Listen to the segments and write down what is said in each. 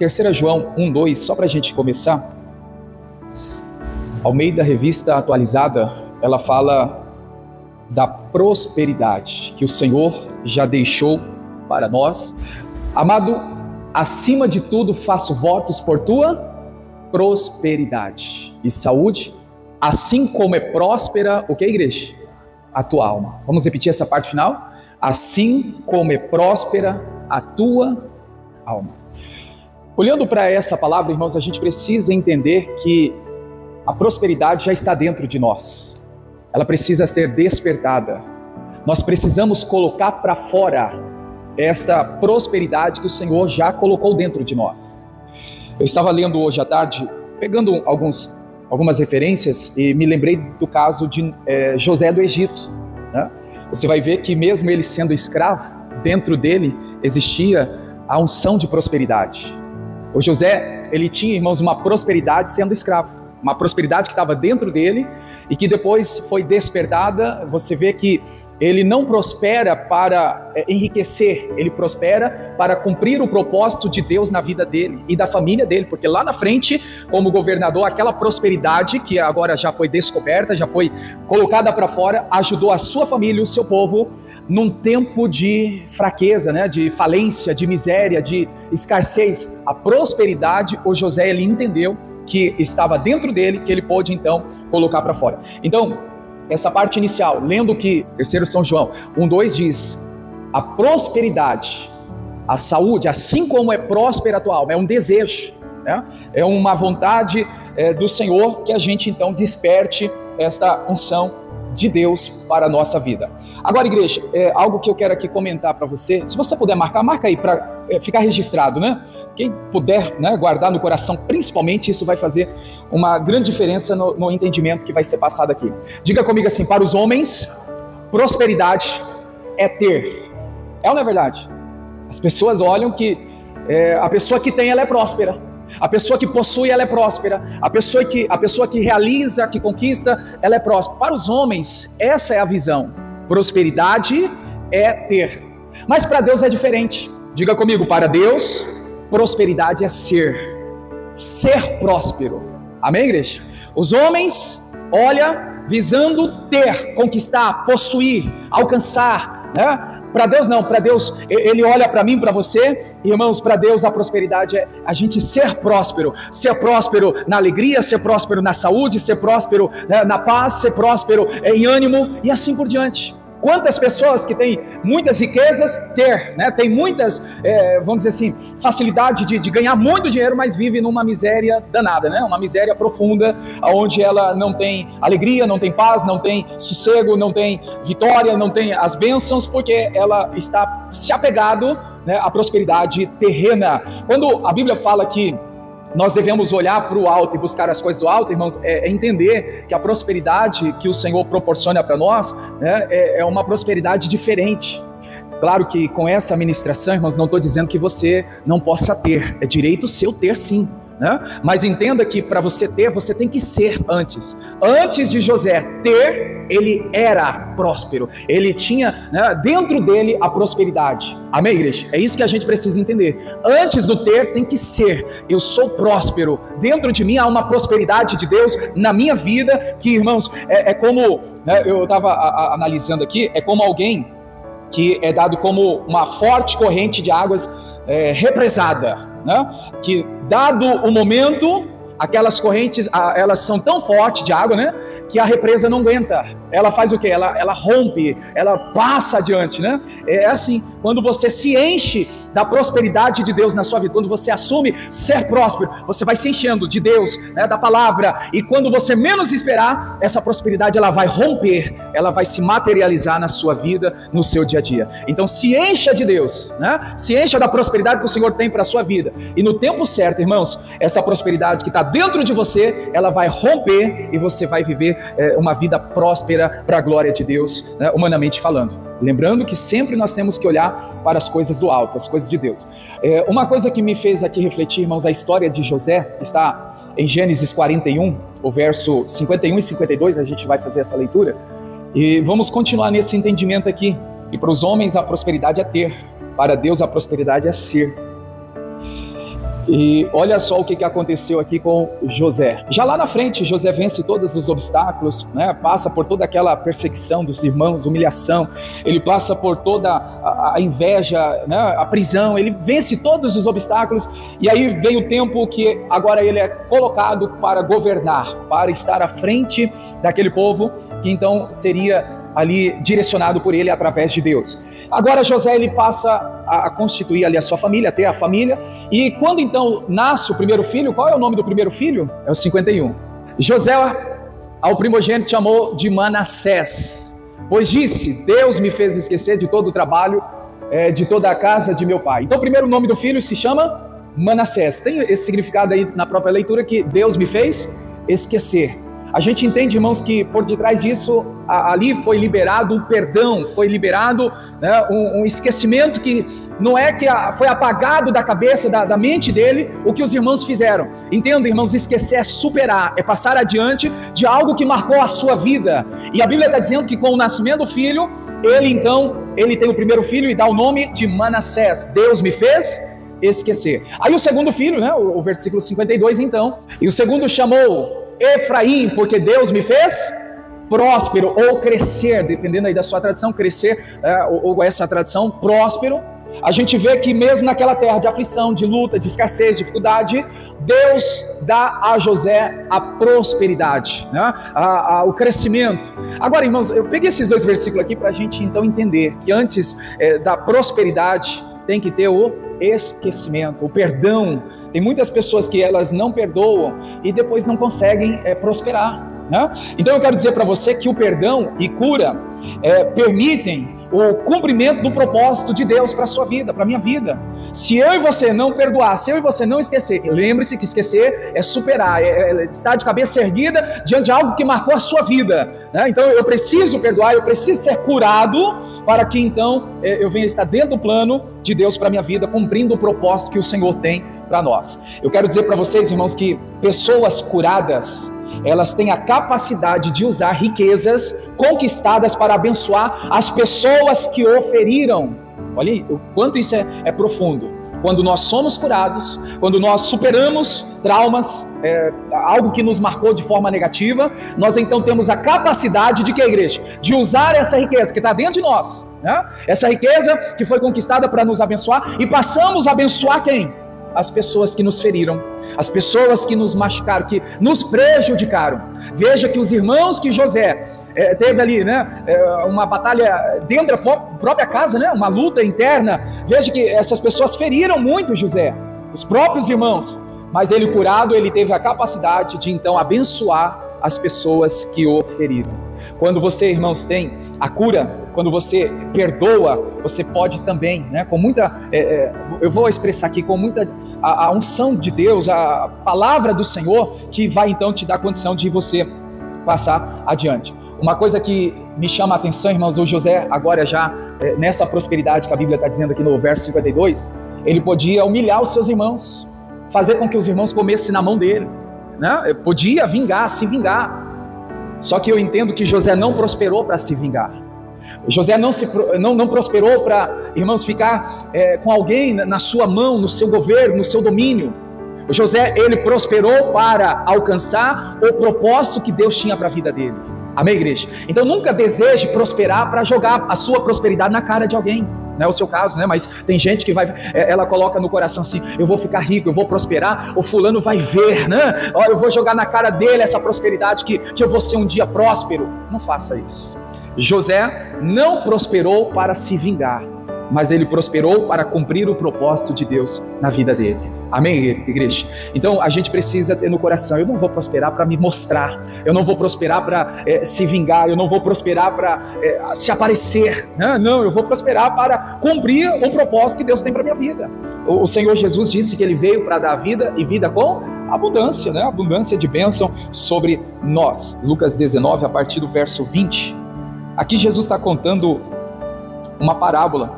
3 João 1:2, só para a gente começar. Almeida, Revista Atualizada, ela fala da prosperidade que o Senhor já deixou para nós. Amado, acima de tudo faço votos por tua prosperidade e saúde, assim como é próspera, o que, igreja? A tua alma. Vamos repetir essa parte final? Assim como é próspera a tua alma. Olhando para essa palavra, irmãos, a gente precisa entender que a prosperidade já está dentro de nós. Ela precisa ser despertada. Nós precisamos colocar para fora esta prosperidade que o Senhor já colocou dentro de nós. Eu estava lendo hoje à tarde, pegando algumas referências, e me lembrei do caso de José do Egito, né? Você vai ver que mesmo ele sendo escravo, dentro dele existia a unção de prosperidade. O José, ele tinha, irmãos, uma prosperidade sendo escravo, uma prosperidade que estava dentro dele e que depois foi despertada. Você vê que ele não prospera para enriquecer, ele prospera para cumprir o propósito de Deus na vida dele e da família dele, porque lá na frente, como governador, aquela prosperidade que agora já foi descoberta, já foi colocada para fora, ajudou a sua família e o seu povo num tempo de fraqueza, né? De falência, de miséria, de escassez. A prosperidade, o José, ele entendeu que estava dentro dele, que ele pôde então colocar para fora. Então, essa parte inicial, lendo que 3 São João 1:2 diz: a prosperidade, a saúde, assim como é próspera a tua alma, é um desejo, né? É uma vontade do Senhor que a gente então desperte esta unção de Deus para a nossa vida. Agora, igreja, algo que eu quero aqui comentar para você. Se você puder marca aí para ficar registrado, né? Quem puder, né, guardar no coração, principalmente, isso vai fazer uma grande diferença no entendimento que vai ser passado aqui. Diga comigo assim: para os homens, prosperidade é ter. É ou não é verdade? As pessoas olham que a pessoa que tem, ela é próspera. A pessoa que possui, ela é próspera. A pessoa que realiza, que conquista, ela é próspera. Para os homens, essa é a visão. Prosperidade é ter. Mas para Deus é diferente. Diga comigo: para Deus, prosperidade é ser próspero. Amém, igreja? Os homens olham visando ter, conquistar, possuir, alcançar, né? Para Deus não, para Deus, Ele olha para mim, para você, irmãos, para Deus a prosperidade é a gente ser próspero na alegria, ser próspero na saúde, ser próspero, né, na paz, ser próspero em ânimo e assim por diante. Quantas pessoas que têm muitas riquezas, tem muitas, vamos dizer assim, facilidade de ganhar muito dinheiro, mas vive numa miséria danada, né? Uma miséria profunda, onde ela não tem alegria, não tem paz, não tem sossego, não tem vitória, não tem as bênçãos, porque ela está se apegado, né, à prosperidade terrena. Quando a Bíblia fala que nós devemos olhar para o alto e buscar as coisas do alto, irmãos, é entender que a prosperidade que o Senhor proporciona para nós, né, é uma prosperidade diferente. Claro que com essa ministração, irmãos, não estou dizendo que você não possa ter, é direito seu ter sim, né? Mas entenda que para você ter, você tem que ser antes. Antes de José ter, ele era próspero, ele tinha, né, dentro dele a prosperidade. Amém, igreja? É isso que a gente precisa entender. Antes do ter, tem que ser. Eu sou próspero, dentro de mim há uma prosperidade de Deus na minha vida, que, irmãos, é como, né, eu estava analisando aqui, é como alguém que é dado como uma forte corrente de águas represada, né? Que dado o momento, aquelas correntes, elas são tão fortes de água, né, que a represa não aguenta. Ela faz o quê? Ela rompe, ela passa adiante, né? É assim, quando você se enche da prosperidade de Deus na sua vida, quando você assume ser próspero, você vai se enchendo de Deus, né, da palavra, e quando você menos esperar, essa prosperidade ela vai romper, ela vai se materializar na sua vida, no seu dia a dia. Então se encha de Deus, né? Se encha da prosperidade que o Senhor tem para a sua vida, e no tempo certo, irmãos, essa prosperidade que está dentro de você, ela vai romper e você vai viver uma vida próspera para a glória de Deus, né, humanamente falando. Lembrando que sempre nós temos que olhar para as coisas do alto, as coisas de Deus. Uma coisa que me fez aqui refletir, irmãos, a história de José está em Gênesis 41, o verso 51 e 52, a gente vai fazer essa leitura, e vamos continuar nesse entendimento aqui. E para os homens a prosperidade é ter, para Deus a prosperidade é ser. E olha só o que aconteceu aqui com José. Já lá na frente, José vence todos os obstáculos, né? Passa por toda aquela perseguição dos irmãos, humilhação, ele passa por toda a inveja, né? A prisão, ele vence todos os obstáculos, e aí vem o tempo que agora ele é colocado para governar, para estar à frente daquele povo, que então seria ali direcionado por ele através de Deus. Agora José, ele passa a constituir ali a sua família, a ter a família, e quando então nasce o primeiro filho, qual é o nome do primeiro filho? É o 51. José ao primogênito chamou de Manassés, pois disse: Deus me fez esquecer de todo o trabalho, de toda a casa de meu pai. Então o primeiro nome do filho se chama Manassés. Tem esse significado aí na própria leitura, que Deus me fez esquecer. A gente entende, irmãos, que por detrás disso, ali foi liberado o perdão, foi liberado, né, um esquecimento que não é que foi apagado da cabeça, da mente dele, o que os irmãos fizeram. Entenda, irmãos, esquecer é superar, é passar adiante de algo que marcou a sua vida. E a Bíblia está dizendo que com o nascimento do filho, ele tem o primeiro filho e dá o nome de Manassés. Deus me fez esquecer. Aí o segundo filho, né, o versículo 52 então, e o segundo chamou Efraim, porque Deus me fez próspero, ou crescer, dependendo aí da sua tradução, crescer, ou essa tradução, próspero. A gente vê que mesmo naquela terra de aflição, de luta, de escassez, de dificuldade, Deus dá a José a prosperidade, né? O crescimento. Agora, irmãos, eu peguei esses dois versículos aqui para a gente então entender que antes da prosperidade tem que ter o esquecimento, o perdão. Tem muitas pessoas que elas não perdoam e depois não conseguem prosperar, né? Então eu quero dizer para você que o perdão e cura permitem o cumprimento do propósito de Deus para a sua vida, para a minha vida. Se eu e você não perdoar, se eu e você não esquecer, lembre-se que esquecer é superar, é estar de cabeça erguida diante de algo que marcou a sua vida, né? Então eu preciso perdoar, eu preciso ser curado para que então eu venha estar dentro do plano de Deus para a minha vida, cumprindo o propósito que o Senhor tem para nós. Eu quero dizer para vocês, irmãos, que pessoas curadas, elas têm a capacidade de usar riquezas conquistadas para abençoar as pessoas que o feriram. Olha o quanto isso é profundo. Quando nós somos curados, quando nós superamos traumas, algo que nos marcou de forma negativa, nós então temos a capacidade de que, a igreja? De usar essa riqueza que está dentro de nós, né? Essa riqueza que foi conquistada para nos abençoar, e passamos a abençoar quem? As pessoas que nos feriram, as pessoas que nos machucaram, que nos prejudicaram. Veja que os irmãos que José teve ali, né, uma batalha dentro da própria casa, né, uma luta interna. Veja que essas pessoas feriram muito José, os próprios irmãos, mas ele curado, ele teve a capacidade de então abençoar as pessoas que o feriram. Quando você, irmãos, tem a cura, quando você perdoa, você pode também, né, com muita, eu vou expressar aqui, com muita a unção de Deus, a palavra do Senhor, que vai então te dar condição de você passar adiante. Uma coisa que me chama a atenção, irmãos, o José agora já nessa prosperidade que a Bíblia está dizendo aqui no verso 52, ele podia humilhar os seus irmãos, fazer com que os irmãos comessem na mão dele, né? Podia se vingar. Só que eu entendo que José não prosperou para se vingar. José não prosperou para, irmãos, ficar com alguém na sua mão, no seu governo, no seu domínio. O José, ele prosperou para alcançar o propósito que Deus tinha para a vida dele. Amém, igreja? Então nunca deseje prosperar para jogar a sua prosperidade na cara de alguém. Não é o seu caso, né? Mas tem gente que ela coloca no coração assim: eu vou ficar rico, eu vou prosperar, o fulano vai ver, né? Eu vou jogar na cara dele essa prosperidade, que eu vou ser um dia próspero. Não faça isso. José não prosperou para se vingar, mas ele prosperou para cumprir o propósito de Deus na vida dele. Amém, igreja? Então a gente precisa ter no coração: eu não vou prosperar para me mostrar, eu não vou prosperar para se vingar, eu não vou prosperar para se aparecer, né? Não, eu vou prosperar para cumprir o propósito que Deus tem para minha vida. O Senhor Jesus disse que Ele veio para dar vida, e vida com abundância, né? Abundância de bênção sobre nós. Lucas 19, a partir do verso 20. Aqui Jesus está contando uma parábola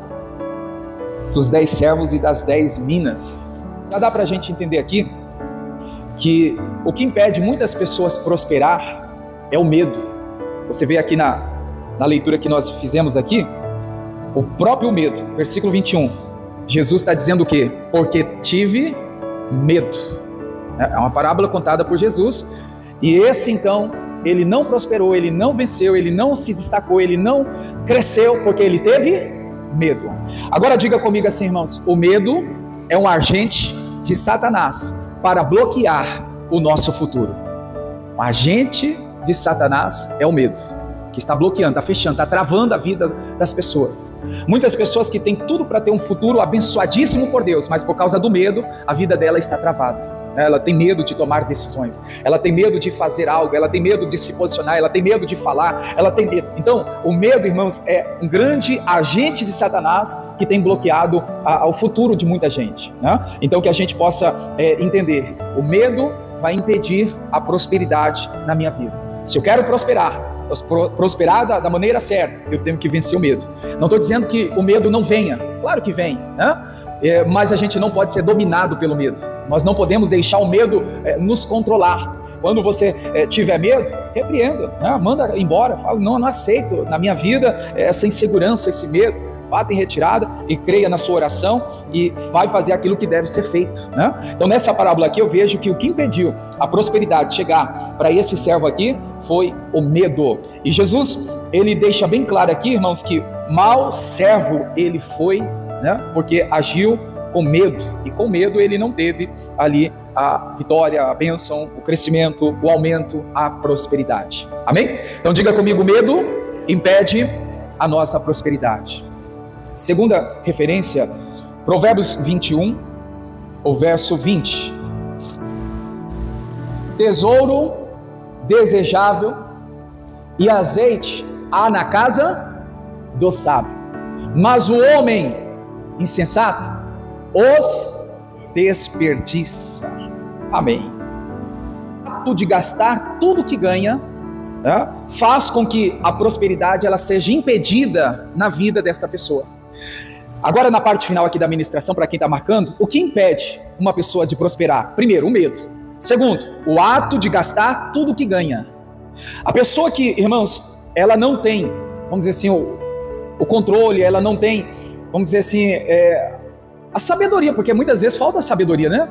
dos 10 servos e das 10 minas. Já dá para a gente entender aqui que o que impede muitas pessoas prosperar é o medo. Você vê aqui na leitura que nós fizemos aqui, o próprio medo. Versículo 21, Jesus está dizendo o quê? Porque tive medo. É uma parábola contada por Jesus, e esse então, ele não prosperou, ele não venceu, ele não se destacou, ele não cresceu, porque ele teve medo. Agora diga comigo assim, irmãos, o medo é um agente de Satanás para bloquear o nosso futuro. O agente de Satanás é o medo, que está bloqueando, está fechando, está travando a vida das pessoas. Muitas pessoas que têm tudo para ter um futuro abençoadíssimo por Deus, mas por causa do medo, a vida dela está travada. Ela tem medo de tomar decisões, ela tem medo de fazer algo, ela tem medo de se posicionar, ela tem medo de falar, ela tem medo. Então, o medo, irmãos, é um grande agente de Satanás que tem bloqueado o futuro de muita gente, né? Então, que a gente possa entender, o medo vai impedir a prosperidade na minha vida. Se eu quero prosperar da maneira certa, eu tenho que vencer o medo. Não estou dizendo que o medo não venha, claro que vem, né? Mas a gente não pode ser dominado pelo medo. Nós não podemos deixar o medo nos controlar. Quando você tiver medo, repreenda, né? Manda embora, fala, não aceito na minha vida essa insegurança, esse medo. Bata em retirada e creia na sua oração e vai fazer aquilo que deve ser feito, né? Então nessa parábola aqui eu vejo que o que impediu a prosperidade chegar para esse servo aqui foi o medo. E Jesus, ele deixa bem claro aqui, irmãos, que mau servo ele foi, né? Porque agiu com medo, e com medo ele não teve ali a vitória, a bênção, o crescimento, o aumento, a prosperidade. Amém? Então diga comigo, medo impede a nossa prosperidade. Segunda referência, Provérbios 21, o verso 20. Tesouro desejável e azeite há na casa do sábio, mas o homem insensato os desperdiça. Amém. O ato de gastar tudo que ganha, né, faz com que a prosperidade ela seja impedida na vida desta pessoa. Agora na parte final aqui da ministração, para quem está marcando, o que impede uma pessoa de prosperar? Primeiro, o medo. Segundo, o ato de gastar tudo que ganha. A pessoa que, irmãos, ela não tem, vamos dizer assim, o controle, ela não tem, vamos dizer assim, a sabedoria, porque muitas vezes falta sabedoria, né?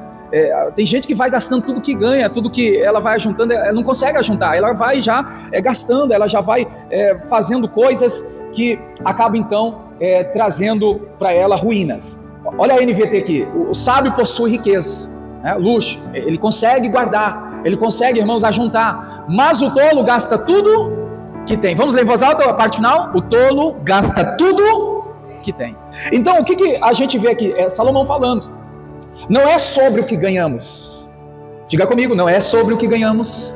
Tem gente que vai gastando tudo que ganha, tudo que ela vai juntando, ela não consegue ajuntar, ela vai já gastando, ela já vai fazendo coisas que acabam então trazendo para ela ruínas. Olha a NVT aqui, o sábio possui riqueza, né? Luxo, ele consegue guardar, ele consegue, irmãos, ajuntar, mas o tolo gasta tudo que tem. Vamos ler em voz alta a parte final? O tolo gasta tudo que tem. Então o que a gente vê aqui? Salomão falando, não é sobre o que ganhamos, diga comigo, não é sobre o que ganhamos,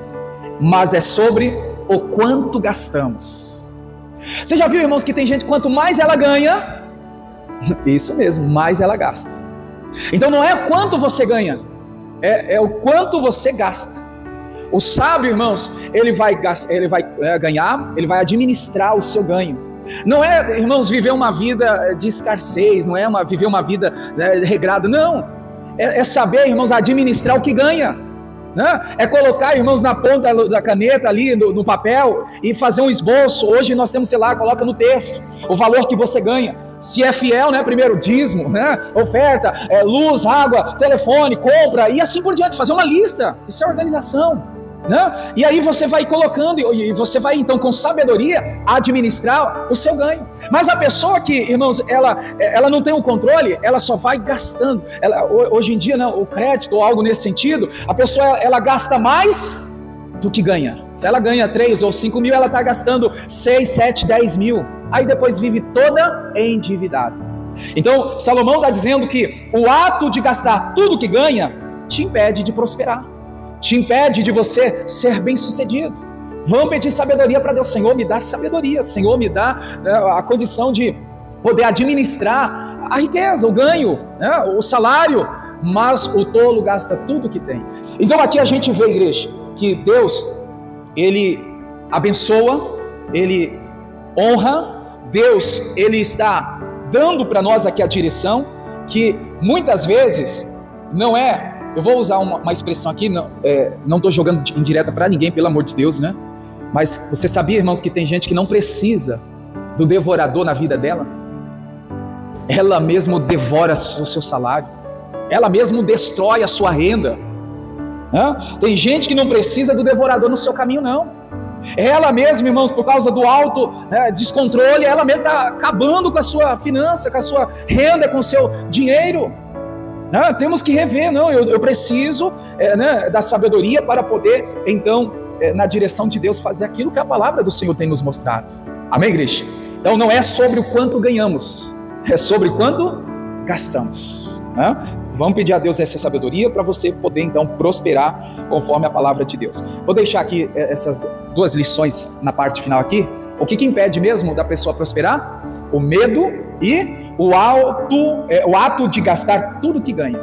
mas é sobre o quanto gastamos. Você já viu, irmãos, que tem gente, quanto mais ela ganha, isso mesmo, mais ela gasta. Então não é quanto você ganha, é o quanto você gasta. O sábio, irmãos, ele vai ganhar, ele vai administrar o seu ganho. Não é, irmãos, viver uma vida de escassez, não é viver uma vida regrada, não. É saber, irmãos, administrar o que ganha, né? É colocar, irmãos, na ponta da caneta ali, no papel, e fazer um esboço. Hoje nós temos, sei lá, coloca no texto o valor que você ganha. Se é fiel, né? Primeiro dízimo, né? Oferta, luz, água, telefone, compra, e assim por diante, fazer uma lista. Isso é organização, né? E aí você vai colocando, e você vai então com sabedoria administrar o seu ganho. Mas a pessoa que, irmãos, ela não tem o controle, ela só vai gastando. Hoje em dia, né, o crédito ou algo nesse sentido, a pessoa ela gasta mais do que ganha. Se ela ganha 3 ou 5 mil, ela está gastando 6, 7, 10 mil. Aí depois vive toda endividada. Então Salomão está dizendo que o ato de gastar tudo que ganha te impede de prosperar, te impede de você ser bem sucedido. Vamos pedir sabedoria para Deus. Senhor, me dá sabedoria, Senhor, me dá a condição de poder administrar a riqueza, o ganho, né, o salário. Mas o tolo gasta tudo que tem. Então aqui a gente vê, igreja, que Deus, Ele abençoa, Ele honra. Deus, Ele está dando para nós aqui a direção, que muitas vezes não é. Eu vou usar uma expressão aqui, não estou jogando indireta para ninguém, pelo amor de Deus, né? Mas você sabia, irmãos, que tem gente que não precisa do devorador na vida dela? Ela mesmo devora o seu salário. ela mesmo destrói a sua renda. Tem gente que não precisa do devorador no seu caminho, não. Ela mesma, irmãos, por causa do alto descontrole, ela mesma está acabando com a sua finança, com a sua renda, com o seu dinheiro. Temos que rever, não, eu preciso da sabedoria para poder, então, na direção de Deus, fazer aquilo que a palavra do Senhor tem nos mostrado. Amém, igreja? Então não é sobre o quanto ganhamos, é sobre o quanto gastamos. Vamos pedir a Deus essa sabedoria para você poder então prosperar conforme a palavra de Deus. Vou deixar aqui essas duas lições na parte final aqui. O que impede mesmo da pessoa prosperar? O medo e o ato de gastar tudo que ganha.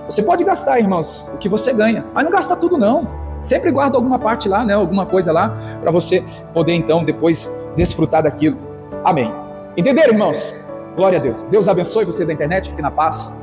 Você pode gastar, irmãos, o que você ganha, mas não gasta tudo não. Sempre guarda alguma parte lá, alguma coisa lá, para você poder então depois desfrutar daquilo. Amém. Entenderam, irmãos? Glória a Deus. Deus abençoe você da internet, fique na paz.